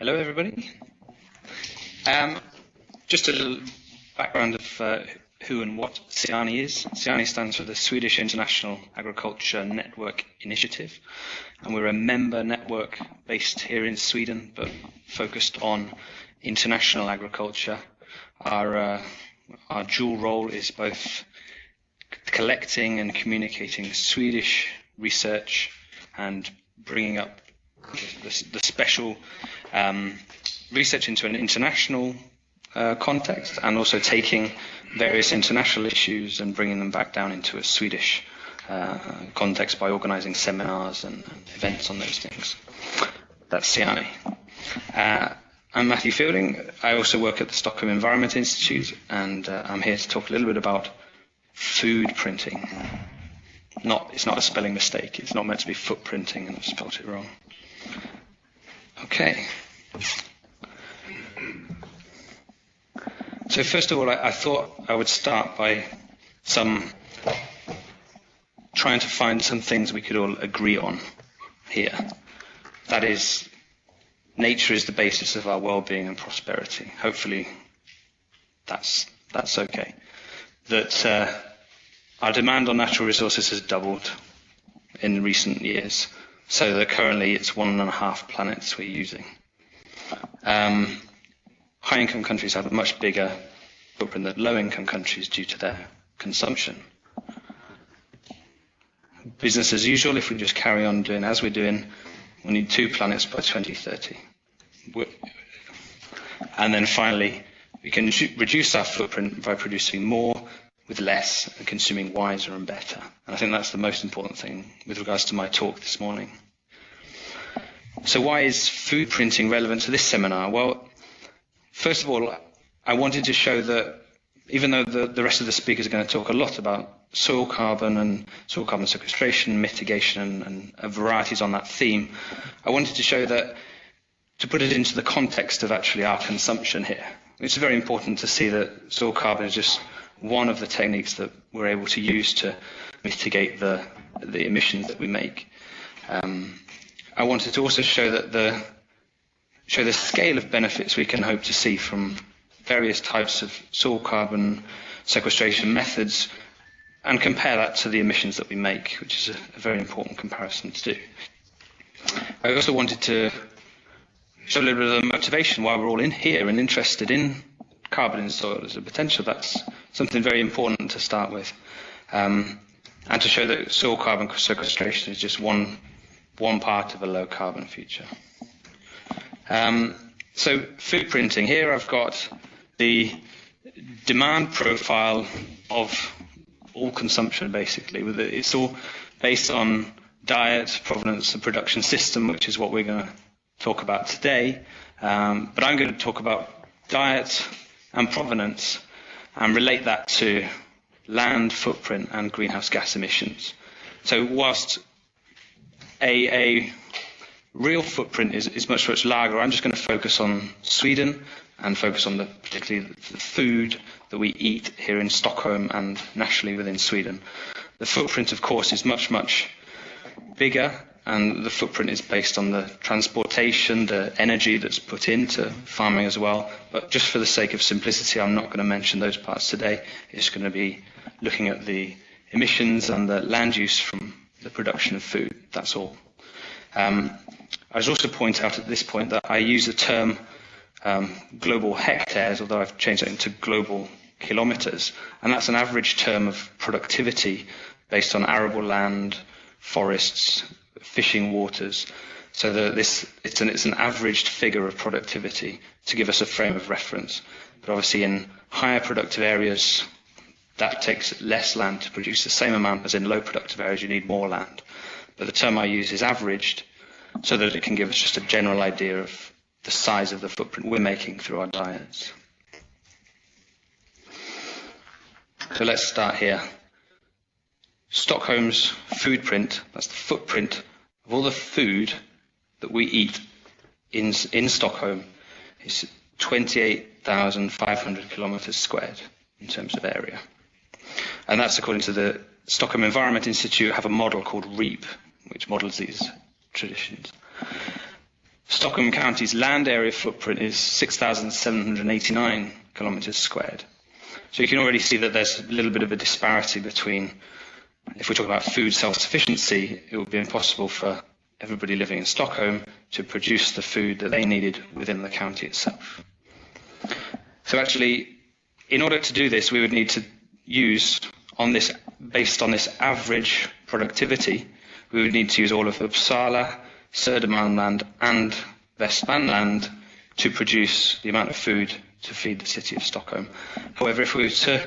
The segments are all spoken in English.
Hello, everybody. Just a little background of who and what SIANI is. SIANI stands for the Swedish International Agriculture Network Initiative, and we're a member network based here in Sweden, but focused on international agriculture. Our dual role is both collecting and communicating Swedish research and bringing up the special research into an international context, and also taking various international issues and bringing them back down into a Swedish context by organising seminars and events on those things. That's SIANI. I'm Matthew Fielding. I also work at the Stockholm Environment Institute, and I'm here to talk a little bit about food printing. It's not a spelling mistake. It's not meant to be footprinting, and I've spelled it wrong. Okay. So first of all, I thought I would start by trying to find some things we could all agree on here. That is, nature is the basis of our well-being and prosperity. Hopefully, that's okay. That our demand on natural resources has doubled in recent years, so that currently it's 1.5 planets we're using. High-income countries have a much bigger footprint than low-income countries due to their consumption. Business as usual, if we just carry on doing as we're doing, we need 2 planets by 2030. And then finally, we can reduce our footprint by producing more with less and consuming wiser and better. And I think that's the most important thing with regards to my talk this morning. So why is food printing relevant to this seminar? Well, first of all, I wanted to show that even though the rest of the speakers are going to talk a lot about soil carbon and soil carbon sequestration, mitigation, and varieties on that theme, I wanted to show that, to put it into the context of actually our consumption here. It's very important to see that soil carbon is just one of the techniques that we're able to use to mitigate the emissions that we make. I wanted to also show that the scale of benefits we can hope to see from various types of soil carbon sequestration methods, and compare that to the emissions that we make, which is a very important comparison to do. I also wanted to show a little bit of the motivation why we're all in here and interested in carbon in soil as a potential. That's something very important to start with, and to show that soil carbon sequestration is just one part of a low carbon future. So food printing, here I've got the demand profile of all consumption basically. It's all based on diet, provenance and production system, which is what we're going to talk about today. But I'm going to talk about diet and provenance and relate that to land footprint and greenhouse gas emissions. So whilst a real footprint is much, much larger, I'm just going to focus on Sweden and focus on particularly the food that we eat here in Stockholm and nationally within Sweden. The footprint, of course, is much, much bigger, and the footprint is based on the transportation, the energy that's put into farming as well. But just for the sake of simplicity, I'm not going to mention those parts today. It's going to be looking at the emissions and the land use from the production of food. That's all. I should also point out at this point that I use the term global hectares, although I've changed it into global kilometres, and that's an average term of productivity based on arable land, forests, fishing waters, so that it's an averaged figure of productivity to give us a frame of reference. But obviously in higher productive areas, that takes less land to produce the same amount as in low productive areas. You need more land. But the term I use is averaged, so that it can give us just a general idea of the size of the footprint we're making through our diets. So let's start here. Stockholm's food print, that's the footprint of all the food that we eat in Stockholm, is 28,500 kilometres squared in terms of area. And that's according to the Stockholm Environment Institute, have a model called REAP, which models these traditions. Stockholm County's land area footprint is 6,789 kilometres squared. So you can already see that there's a little bit of a disparity between, if we talk about food self-sufficiency, it would be impossible for everybody living in Stockholm to produce the food that they needed within the county itself. So actually, in order to do this, we would need to use, based on this average productivity, we would need to use all of Uppsala, Södermanland and Västmanland to produce the amount of food to feed the city of Stockholm. However, if we were to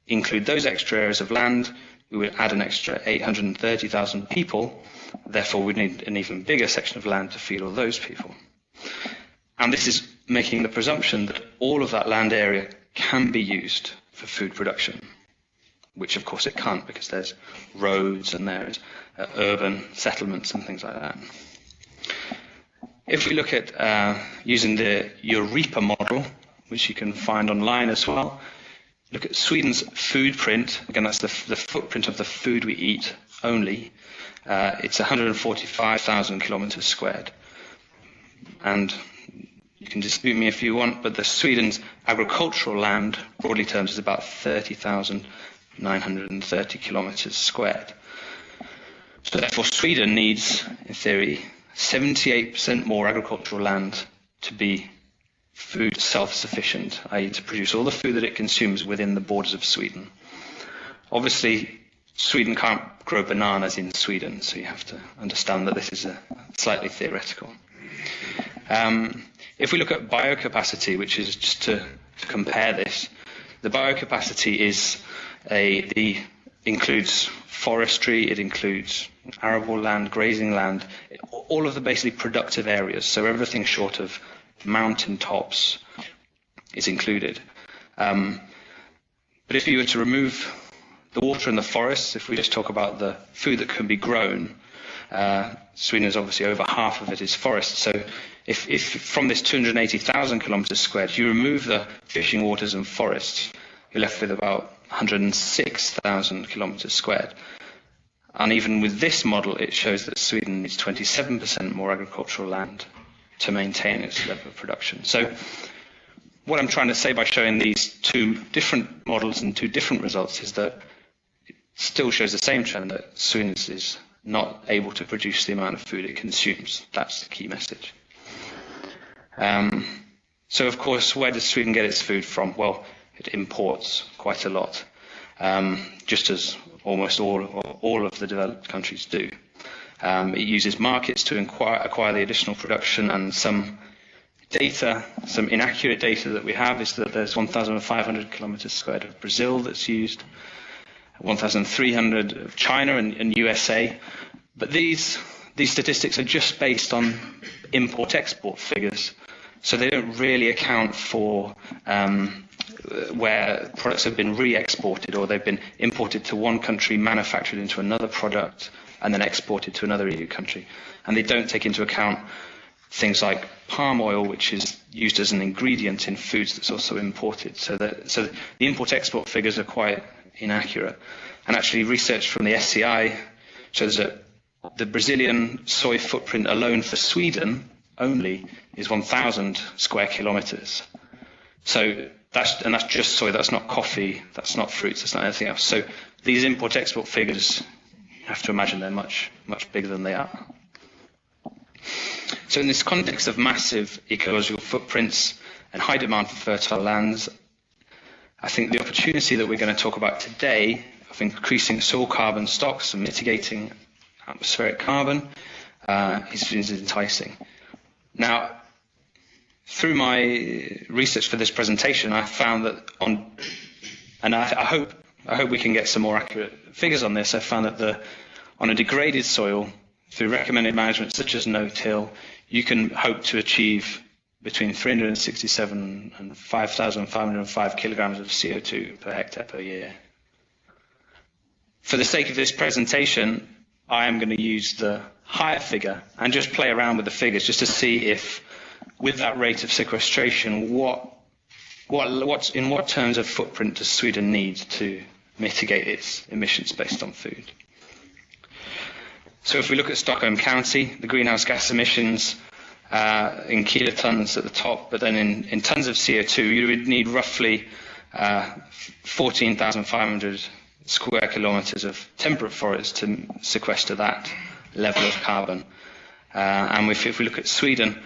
include those extra areas of land, we would add an extra 830,000 people. Therefore, we'd need an even bigger section of land to feed all those people. And this is making the presumption that all of that land area can be used for food production, which of course it can't, because there's roads and there's urban settlements and things like that. If we look at using the Eureka model, which you can find online as well, look at Sweden's food print. Again, that's the footprint of the food we eat only. It's 145,000 kilometres squared. And you can dispute me if you want, but Sweden's agricultural land, broadly terms, is about 30,930 kilometres squared. So therefore, Sweden needs, in theory, 78% more agricultural land to be food self-sufficient, i.e. to produce all the food that it consumes within the borders of Sweden. Obviously, Sweden can't grow bananas in Sweden, so you have to understand that this is slightly theoretical. If we look at biocapacity, which is just to compare this, the biocapacity includes forestry, it includes arable land, grazing land, all of the basically productive areas, so everything short of mountain tops is included. But if you were to remove the water in the forests, if we just talk about the food that can be grown, Sweden is obviously over half of it is forest. So if from this 280,000 kilometres squared, you remove the fishing waters and forests, you're left with about 106,000 kilometres squared. And even with this model, it shows that Sweden needs 27% more agricultural land to maintain its level of production. So what I'm trying to say by showing these two different models and two different results is that it still shows the same trend, that Sweden is not able to produce the amount of food it consumes. That's the key message. So of course, where does Sweden get its food from? Well, it imports quite a lot, just as almost all of the developed countries do. It uses markets to acquire the additional production, and some inaccurate data that we have is that there's 1,500 kilometres squared of Brazil that's used, 1,300 of China and USA. But these statistics are just based on import-export figures, so they don't really account for where products have been re-exported, or they've been imported to one country, manufactured into another product, and then exported to another EU country. And they don't take into account things like palm oil, which is used as an ingredient in foods that's also imported. So the import-export figures are quite inaccurate. And actually, research from the SCI shows that the Brazilian soy footprint alone for Sweden only is 1,000 square kilometres. So that's just soy, that's not coffee, that's not fruits, that's not anything else. So these import-export figures, you have to imagine they're much, much bigger than they are. So in this context of massive ecological footprints and high demand for fertile lands, I think the opportunity that we're going to talk about today of increasing soil carbon stocks and mitigating atmospheric carbon is enticing. Now, through my research for this presentation, I found that I hope we can get some more accurate figures on this. I found that on a degraded soil, through recommended management such as no-till, you can hope to achieve between 367 and 5,505 kilograms of CO2 per hectare per year. For the sake of this presentation, I am going to use the higher figure and just play around with the figures just to see if, with that rate of sequestration, in what terms of footprint does Sweden need to mitigate its emissions based on food. So if we look at Stockholm County, the greenhouse gas emissions in kilotons at the top, but then in tons of CO2, you would need roughly 14,500 square kilometers of temperate forest to sequester that level of carbon. And if we look at Sweden,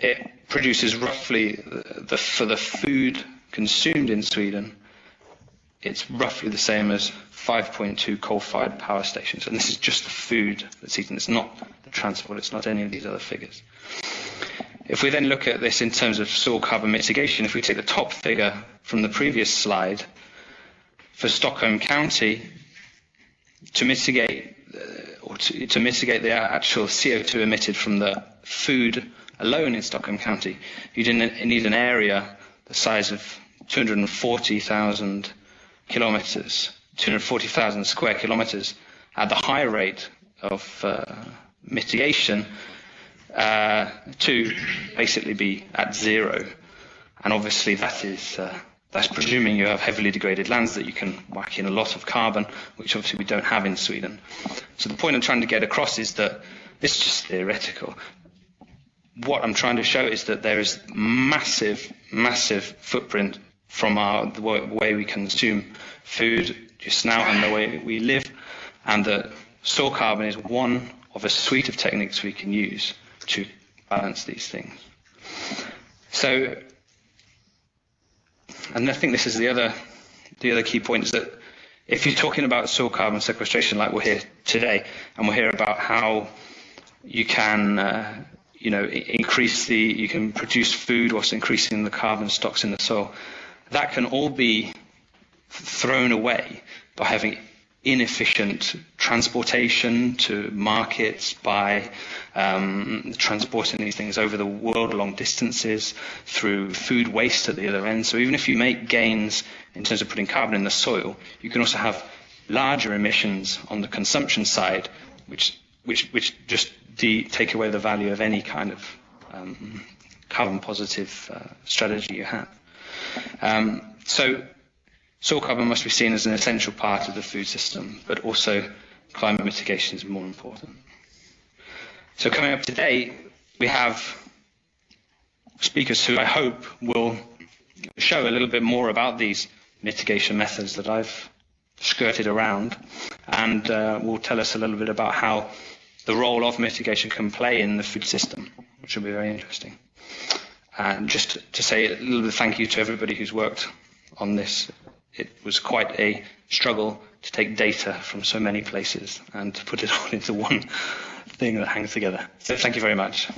it produces roughly, for the food consumed in Sweden, it's roughly the same as 5.2 coal-fired power stations. And this is just the food that's eaten. It's not the transport. It's not any of these other figures. If we then look at this in terms of soil carbon mitigation, if we take the top figure from the previous slide, for Stockholm County, to mitigate the actual CO2 emitted from the food alone in Stockholm County, you need an area the size of 240,000 square kilometers at the high rate of mitigation to basically be at zero. And obviously that's presuming you have heavily degraded lands that you can whack in a lot of carbon, which obviously we don't have in Sweden. So the point I'm trying to get across is that this is just theoretical. What I'm trying to show is that there is massive footprint from the way we consume food just now and the way we live, and that soil carbon is one of a suite of techniques we can use to balance these things. So, and I think this is the other key point, is that if you're talking about soil carbon sequestration like we're here today, and we'll hear about how you can you can produce food whilst increasing the carbon stocks in the soil, that can all be thrown away by having inefficient transportation to markets, by transporting these things over the world long distances, through food waste at the other end. So even if you make gains in terms of putting carbon in the soil, you can also have larger emissions on the consumption side, which just take away the value of any kind of carbon positive strategy you have. So soil carbon must be seen as an essential part of the food system, but also climate mitigation is more important. So coming up today, we have speakers who I hope will show a little bit more about these mitigation methods that I've skirted around, and will tell us a little bit about how the role of mitigation can play in the food system, which will be very interesting. And just to say a little bit of thank you to everybody who's worked on this. It was quite a struggle to take data from so many places and to put it all into one thing that hangs together. So thank you very much.